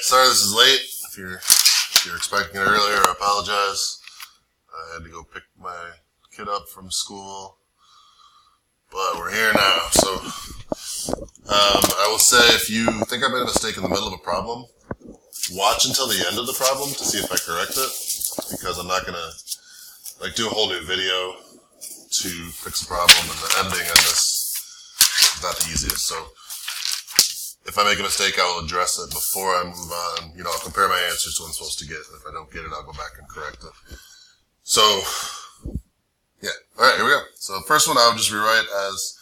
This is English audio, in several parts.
sorry this is late. If you're expecting it earlier, I apologize. I had to go pick my kid up from school, but we're here now. So I will say, if you think I made a mistake in the middle of a problem, watch until the end of the problem to see if I correct it, because I'm not gonna do a whole new video to fix the problem, and the editing on this is not the easiest. So if I make a mistake, I will address it before I move on. I'll compare my answers to what I'm supposed to get. And if I don't get it, I'll go back and correct it. So, yeah. All right, here we go. So the first one I would just rewrite as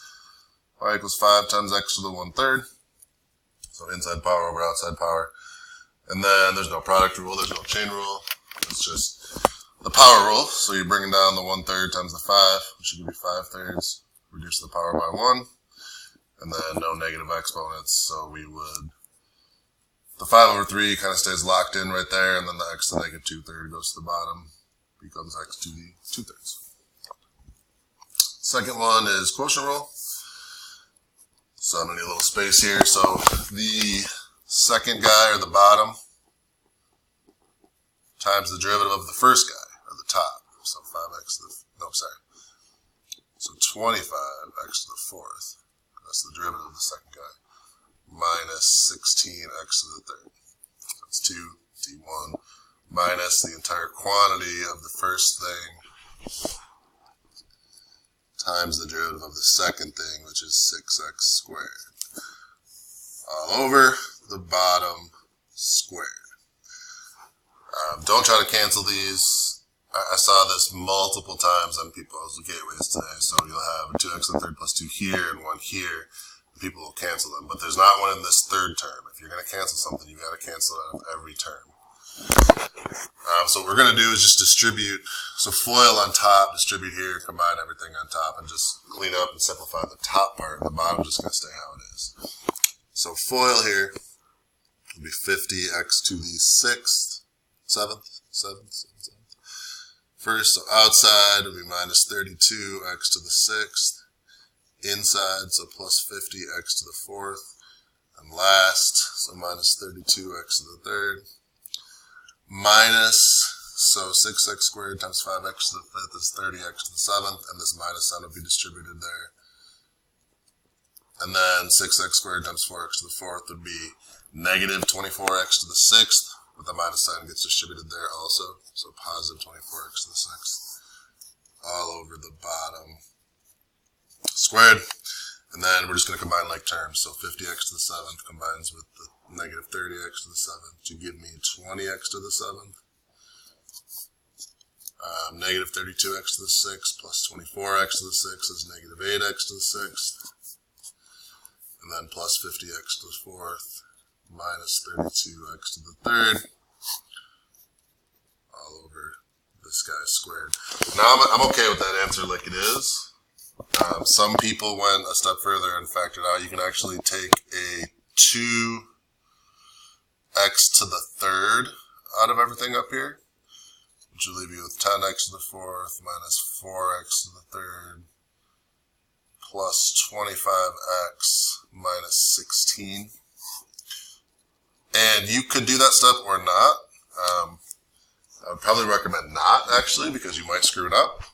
y equals 5 times x to the 1/3. So inside power over outside power. And then there's no product rule. There's no chain rule. It's just the power rule. So you're bringing down the 1/3 times the 5, which should give you 5/3. Reduce the power by 1. And then no negative exponents, so we would, the 5/3 kind of stays locked in right there, and then the x to the negative 2/3 goes to the bottom, becomes x to the 2/3. Second one is quotient rule. So I'm going to need a little space here. So the second guy, or the bottom, times the derivative of the first guy, or the top. So 5x to the, so 25x to the 4th. That's the derivative of the second guy, minus 16x to the 3rd. So that's 2 d1 minus the entire quantity of the first thing times the derivative of the second thing, which is 6x squared, all over the bottom squared. Don't try to cancel these. I saw this multiple times on people's gateways today. So you'll have 2x to the 3rd plus 2 here and 1 here. People will cancel them, but there's not one in this third term. If you're going to cancel something, you've got to cancel it out of every term. So what we're going to do is just distribute. So FOIL on top, distribute here, combine everything on top, and just clean up and simplify the top part. The bottom is just going to stay how it is. So FOIL here will be 50x to the 7th. First, so outside will be minus 32x to the 6th. Inside, so plus 50x to the 4th. And last, so minus 32x to the 3rd. Minus, so 6x squared times 5x to the 5th is 30x to the 7th. And this minus sign will be distributed there. And then 6x squared times 4x to the 4th would be negative 24x to the 6th. But the minus sign gets distributed there also. So positive 24x to the 6th. All over the bottom squared. And then we're just going to combine like terms. So 50x to the 7th combines with the negative 30x to the 7th to give me 20x to the 7th. Negative 32x to the 6th plus 24x to the 6th is negative 8x to the 6th. And then plus 50x to the 4th. Minus 32x to the 3rd, all over this guy squared. Now I'm okay with that answer like it is. Some people went a step further and factored out you can actually take a 2x to the 3rd out of everything up here, which will leave you with 10x to the 4th minus 4x to the 3rd plus 25x minus 16. And you could do that step or not. I would probably recommend not, actually, because you might screw it up.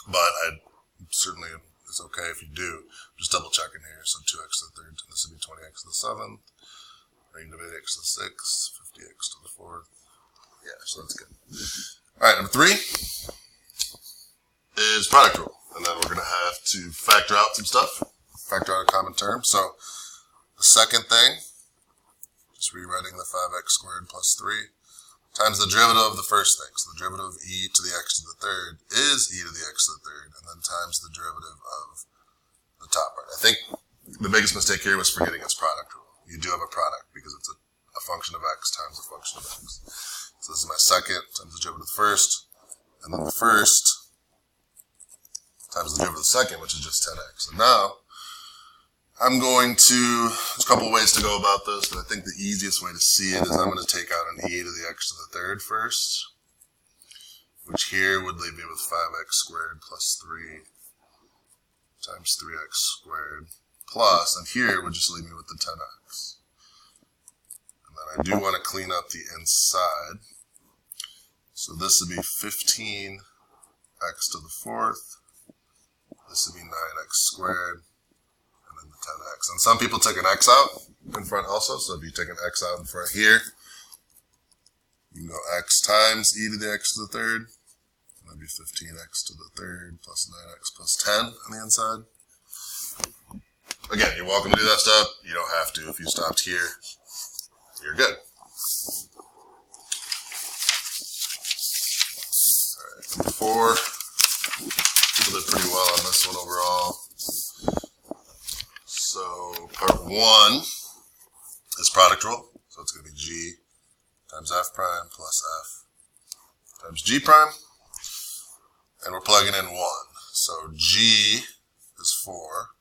But certainly it's okay if you do. Just double checking here. So 2x to the 3rd, this would be 20x to the 7th, negative 8x to the 6th, 50x to the 4th. Yeah, so that's good. All right, number 3 is product rule. And then we're going to have to factor out some stuff, factor out a common term. So the second thing, just rewriting the 5x squared plus 3 times the derivative of the first thing. So the derivative of e to the x to the 3rd is e to the x to the 3rd, and then times the derivative of the top part. I think the biggest mistake here was forgetting its product rule. You do have a product because it's a function of x times a function of x. So this is my second times the derivative of the first, and then the first times the derivative of the second, which is just 10x. And now I'm going to, there's a couple ways to go about this, but I think the easiest way to see it is I'm going to take out an e to the x to the 3rd first, which here would leave me with 5x squared plus 3 times 3x squared plus, and here would just leave me with the 10x. And And then I do want to clean up the inside. So this would be 15x to the fourth. This would be 9x squared. And then the 10x. And some people take an x out in front also. So if you take an x out in front here, you can go x times e to the x to the third. That'd be 15x to the third plus 9x plus 10 on the inside. Again, you're welcome to do that step. You don't have to. If you stopped here, you're good. All right, number 4. People did pretty well on this one overall. So part 1 is product rule. So it's going to be g times f prime plus f times g prime. And we're plugging in 1. So g is 4.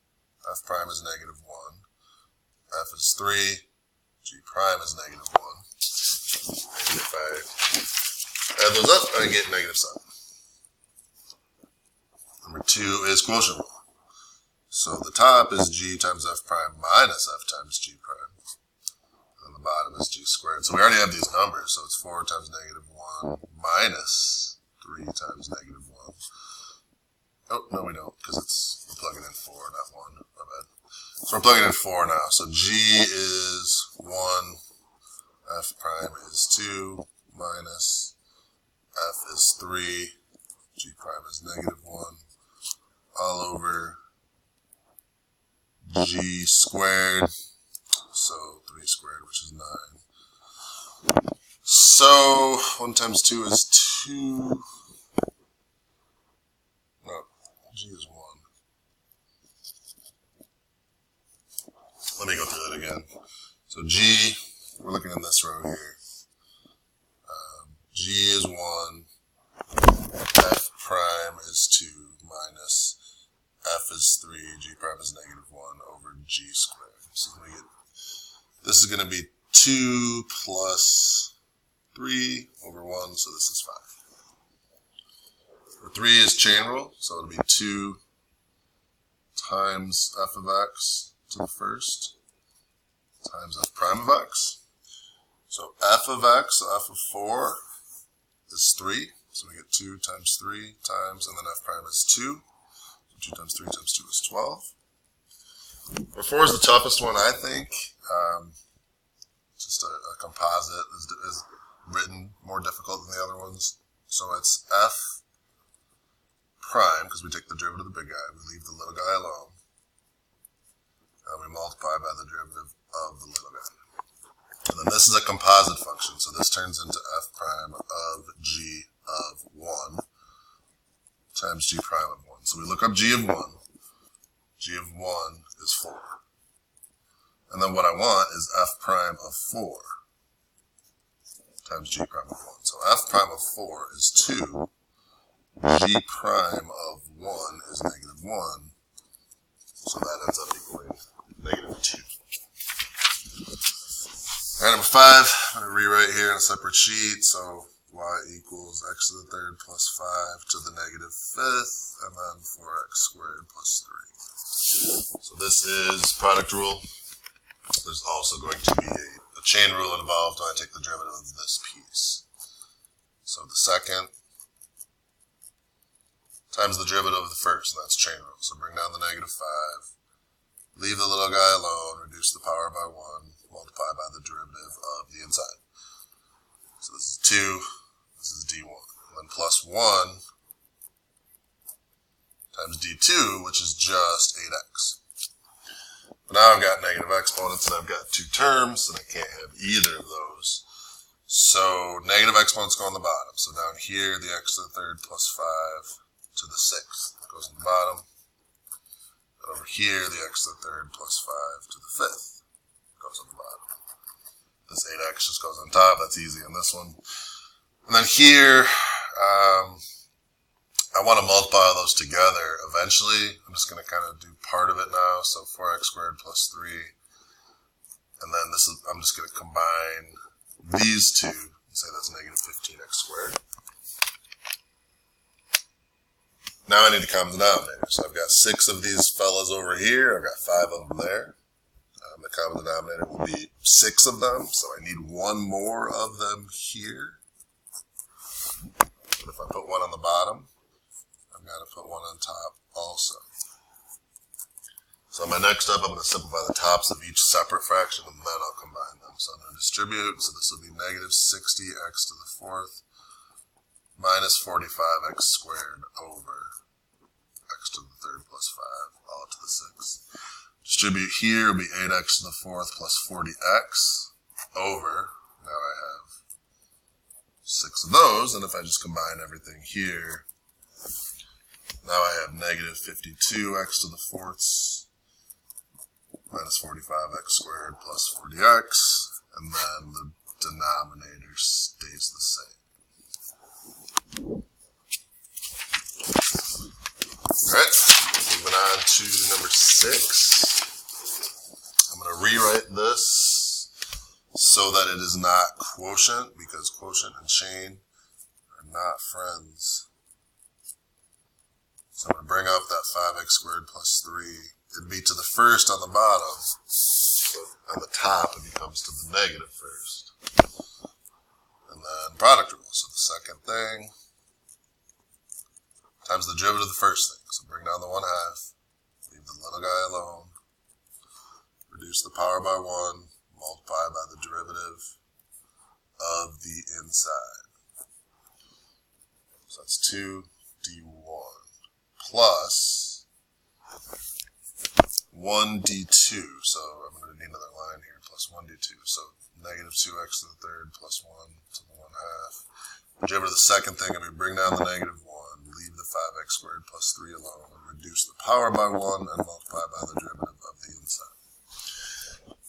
F prime is negative 1. F is 3. G prime is negative 1. And if I add those up, I get negative 7. Number 2 is quotient rule. So the top is g times f prime minus f times g prime. And the bottom is g squared. So we already have these numbers. So it's 4 times negative 1 minus 3 times negative 1. Oh, no we don't, because we're plugging in 4, not 1. My bad. So we're plugging in 4 now. So g is 1, f prime is 2, minus f is 3, g prime is negative 1, all over g squared, so 3 squared, which is 9. So 1 times 2 is 2. No, g is 1. Let me go through that again. So g, we're looking in this row here. G is 1, f prime is 2, minus f is 3, g prime is negative 1 over g squared. So this is going to be 2 plus 3 over 1, so this is 5. 3 is chain rule, so it'll be 2 times f of x to the first times f prime of x. So f of x, so f of 4 is 3. So we get 2 times 3 times, and then f prime is 2. So 2 times 3 times 2 is 12. But 4 is the toughest one, I think. Just a composite is written more difficult than the other ones. So it's f prime, because we take the derivative of the big guy, we leave the little guy alone, and we multiply by the derivative of the little guy. And then this is a composite function, so this turns into f prime of g of 1 times g prime of 1. So we look up g of 1. G of 1 is 4. And then what I want is f prime of 4 times g prime of 1. So f prime of 4 is 2. G prime of 1 is negative 1. So that ends up equaling negative 2. All right, number 5, I'm going to rewrite here in a separate sheet. So y equals x to the third plus 5 to the negative 5th, and then 4x squared plus 3. So this is product rule. There's also going to be a chain rule involved when I take the derivative of this piece. So the second times the derivative of the first, and that's chain rule. So bring down the negative 5, leave the little guy alone, reduce the power by 1, multiply by the derivative of the inside. So this is 2, this is d1, and then plus 1 times d2, which is just 8x. But now I've got negative exponents, and I've got 2 terms, and I can't have either of those. So negative exponents go on the bottom. So down here, the x to the third plus 5 to the 6th goes on the bottom. And over here, the x to the third plus 5 to the 5th goes on the bottom. This 8x just goes on top. That's easy on this one. And then here, I want to multiply all those together eventually. I'm just going to kind of do part of it now. So 4x squared plus 3. And then I'm just going to combine these two and say that's negative 15x squared. Now I need to common denominator. So I've got 6 of these fellas over here. I've got 5 of them there. The common denominator will be 6 of them, so I need 1 more of them here. But if I put 1 on the bottom, I've got to put 1 on top also. So my next step, I'm going to simplify the tops of each separate fraction, and then I'll combine them. So I'm going to distribute, so this will be negative 60x to the 4th minus 45x squared over x to the 3rd plus 5, all to the 6th. Distribute here will be 8x to the 4th plus 40x over, now I have 6 of those, and if I just combine everything here, now I have negative 52x to the 4th minus 45x squared plus 40x, and then the denominator stays the same. Alright, moving on to number 6. I'm going to rewrite this so that it is not quotient, because quotient and chain are not friends. So I'm going to bring up that 5x squared plus 3. It'd be to the first on the bottom, but on the top it becomes to the negative first. And then product rule, so the second thing times the derivative of the first thing. So bring down the 1/2, leave the little guy alone, reduce the power by 1, multiply by the derivative of the inside. So that's 2d1 plus 1d2. So I'm going to need another line here, plus 1d2. So negative 2x to the 3rd plus 1 to the 1/2. The derivative of the second thing, I'm going to bring down the negative 1, leave the 5x squared plus 3 alone, and reduce the power by 1 and multiply by the derivative of the inside.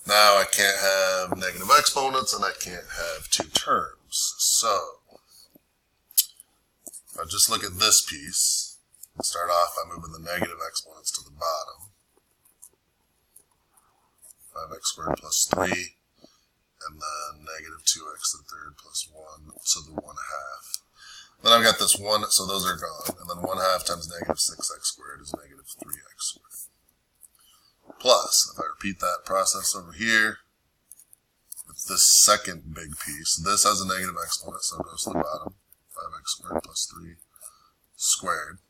Now I can't have negative exponents and I can't have 2 terms. So if I just look at this piece, and start off by moving the negative exponents to the bottom. 5x squared plus 3, and then negative 2x to the 3rd plus 1 to the 1/2. Then I've got this 1, so those are gone, and then 1/2 times negative 6x squared is negative 3x squared. Plus, if I repeat that process over here, with this second big piece, this has a negative exponent, so it goes to the bottom, 5x squared plus 3 squared.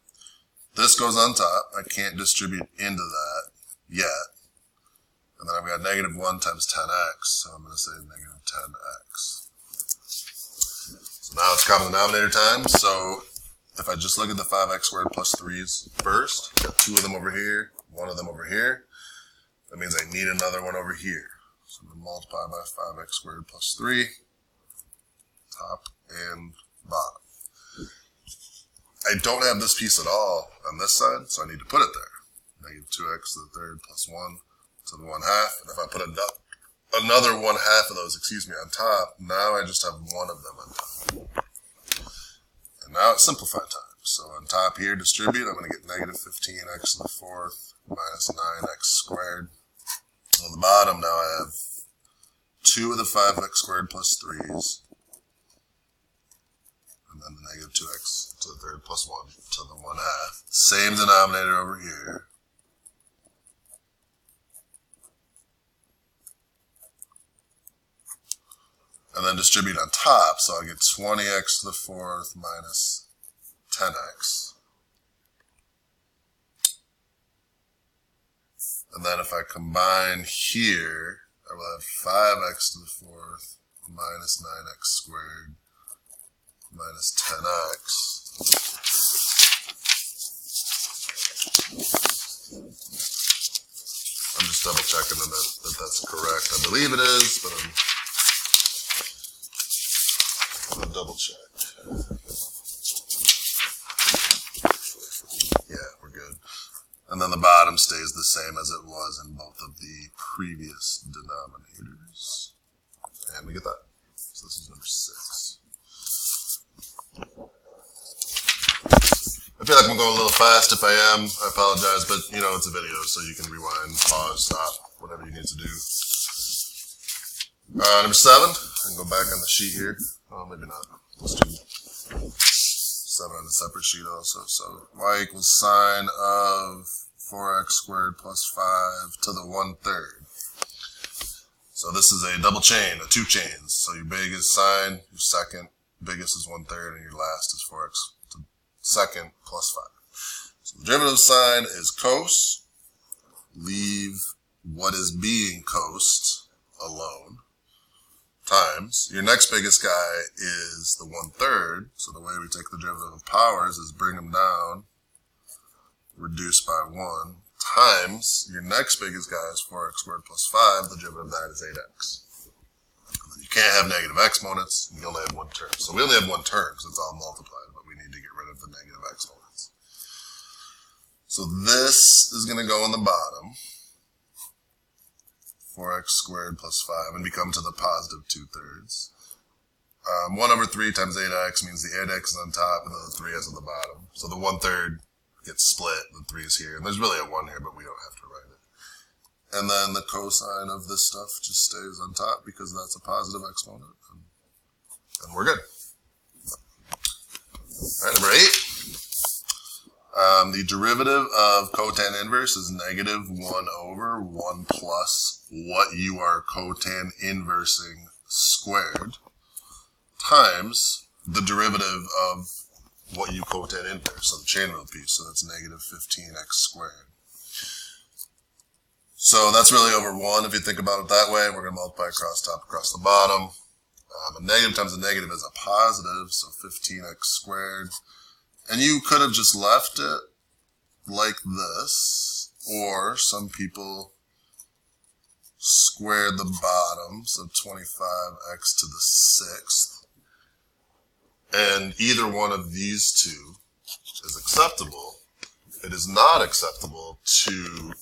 This goes on top. I can't distribute into that yet. And then I've got negative 1 times 10x, so I'm going to say negative 10x. So now it's common denominator time. So if I just look at the 5x squared plus 3's first, got 2 of them over here, 1 of them over here. That means I need another one over here. So I'm going to multiply by 5x squared plus 3, top and bottom. I don't have this piece at all on this side, so I need to put it there. Negative 2x to the 3rd plus 1 to the 1/2. And if I put another 1/2 of those, on top, now I just have 1 of them on top. And now it's simplified time. So on top here, distribute, I'm going to get negative 15x to the 4th minus 9x squared. On the bottom, now I have 2 of the 5x squared plus 3's. And then the negative 2x to the 3rd plus 1 to the 1/2. Same denominator over here. And then distribute on top, so I get 20x to the 4th minus 10x. And then if I combine here, I will have 5x to the 4th minus 9x squared minus 10x. I'm just double checking that that's correct. I believe it is, but I'm going to double check. Yeah, we're good. And then the bottom stays the same as it was in both of the previous denominators. And we get that. So this is number 6. I feel like I'm going a little fast. If I am, I apologize, but it's a video, so you can rewind, pause, stop, whatever you need to do. Number 7, I can go back on the sheet here. Oh, maybe not. Let's do 7 on a separate sheet also. So y equals sine of 4x squared plus 5 to the 1/3. So this is a double chain, a 2 chains. So your big is sine, your second biggest is 1/3, and your last is 4x to second plus 5. So the derivative of sine is cos. Leave what is being cosed alone. Times your next biggest guy is the 1/3. So the way we take the derivative of powers is bring them down, reduce by 1, times your next biggest guy is 4x squared plus 5. The derivative of that is 8x. You can't have negative exponents. You only have one term. So we only have one term because it's all multiplied, but we need to get rid of the negative exponents. So this is going to go on the bottom, 4x squared plus 5, and become to the positive 2/3. 1/3 times 8x means the 8x is on top and then the 3 is on the bottom. So the 1/3 gets split, the 3 is here. And there's really a 1 here, but we don't have to write it. And then the cosine of this stuff just stays on top because that's a positive exponent. And we're good. All right, number 8. The derivative of cotan inverse is -1/1 plus what you are cotan inversing squared times the derivative of what you cotan inverse, so the chain rule piece, so that's -15x squared. So that's really over 1 if you think about it that way. We're going to multiply across top, across the bottom. A negative times a negative is a positive, so 15x squared. And you could have just left it like this, or some people squared the bottom, so 25x to the 6th. And either one of these two is acceptable. It is not acceptable to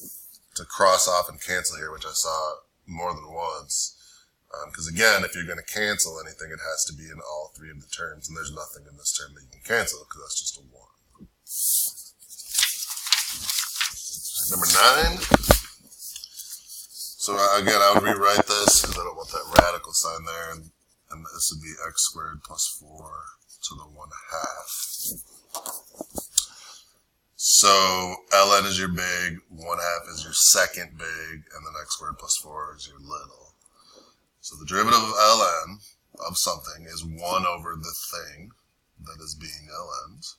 cross off and cancel here, which I saw more than once. Because again, if you're going to cancel anything, it has to be in all 3 of the terms, and there's nothing in this term that you can cancel because that's just a 1. Number 9. So again, I would rewrite this because I don't want that radical sign there, and this would be x squared plus 4 to the 1/2. So ln is your big, 1/2 is your second big, and then x squared plus 4 is your little. So the derivative of ln of something is 1 over the thing that is being ln'd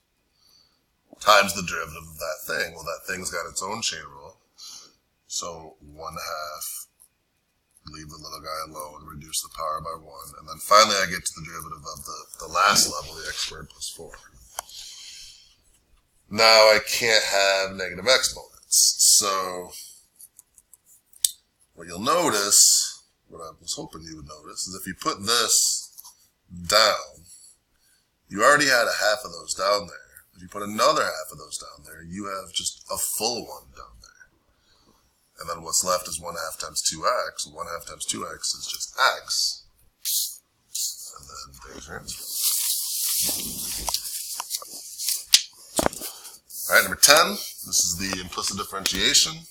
times the derivative of that thing. Well, that thing's got its own chain rule. So 1/2, leave the little guy alone, reduce the power by 1. And then finally I get to the derivative of the last level, the x squared plus 4. Now I can't have negative exponents. So what you'll notice, what I was hoping you would notice, is if you put this down, you already had a half of those down there. If you put another half of those down there, you have just a full one down there. And then what's left is 1/2 times 2x. 1/2 times 2x is just x. And then there's your answer. All right, number 10. This is the implicit differentiation.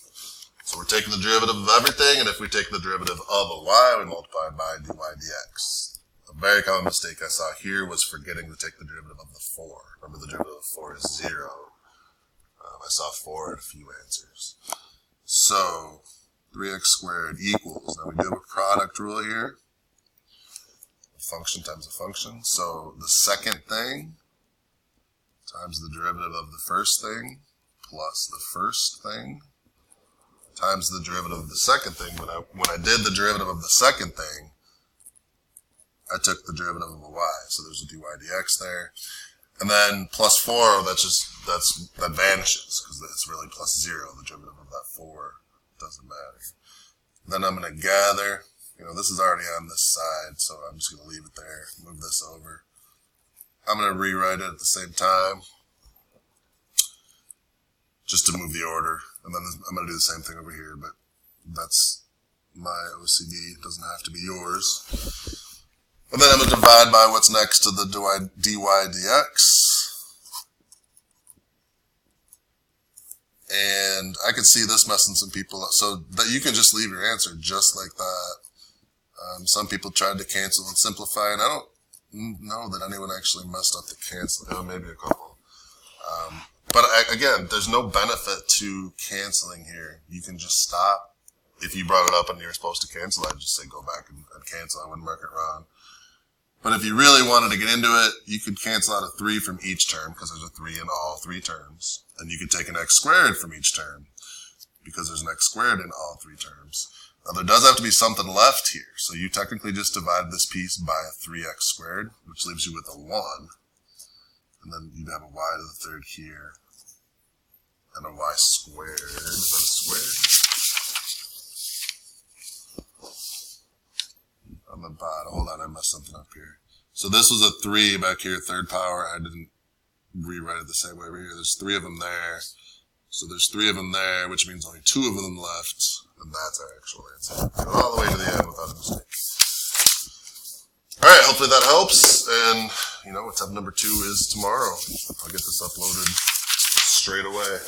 So we're taking the derivative of everything, and if we take the derivative of a y, we multiply it by dy dx. A very common mistake I saw here was forgetting to take the derivative of the 4. Remember, the derivative of 4 is 0. I saw 4 in a few answers. So 3x squared equals, now we do have a product rule here. A function times a function. So the second thing times the derivative of the first thing plus the first thing times the derivative of the second thing. But when I did the derivative of the second thing, I took the derivative of a y. So there's a dy dx there. And then plus 4, that vanishes because it's really plus 0. The derivative of that 4 doesn't matter. Then I'm going to gather. This is already on this side, so I'm just going to leave it there. Move this over. I'm going to rewrite it at the same time just to move the order. And then I'm going to do the same thing over here, but that's my OCD. It doesn't have to be yours. And then I'm going to divide by what's next to the dy dx. And I can see this messing some people up. So that you can just leave your answer just like that. Some people tried to cancel and simplify, and I don't know that anyone actually messed up the cancel. Maybe a couple. But again, there's no benefit to canceling here. You can just stop. if you brought it up and you were supposed to cancel, I'd just say go back and cancel. I wouldn't mark it wrong. But if you really wanted to get into it, you could cancel out a 3 from each term because there's a 3 in all 3 terms. And you could take an x squared from each term because there's an x squared in all 3 terms. Now there does have to be something left here. So you technically just divide this piece by a 3x squared, which leaves you with a 1. And then you'd have a y to the third here. And a y squared. Is that a square? On the bottom. Hold on, I messed something up here. So this was a 3 back here, third power. I didn't rewrite it the same way over here. There's 3 of them there. So there's 3 of them there, which means only 2 of them left. And that's our actual answer. Go all the way to the end without a mistake. All right, hopefully that helps. And, attempt number 2 is tomorrow. I'll get this uploaded straight away.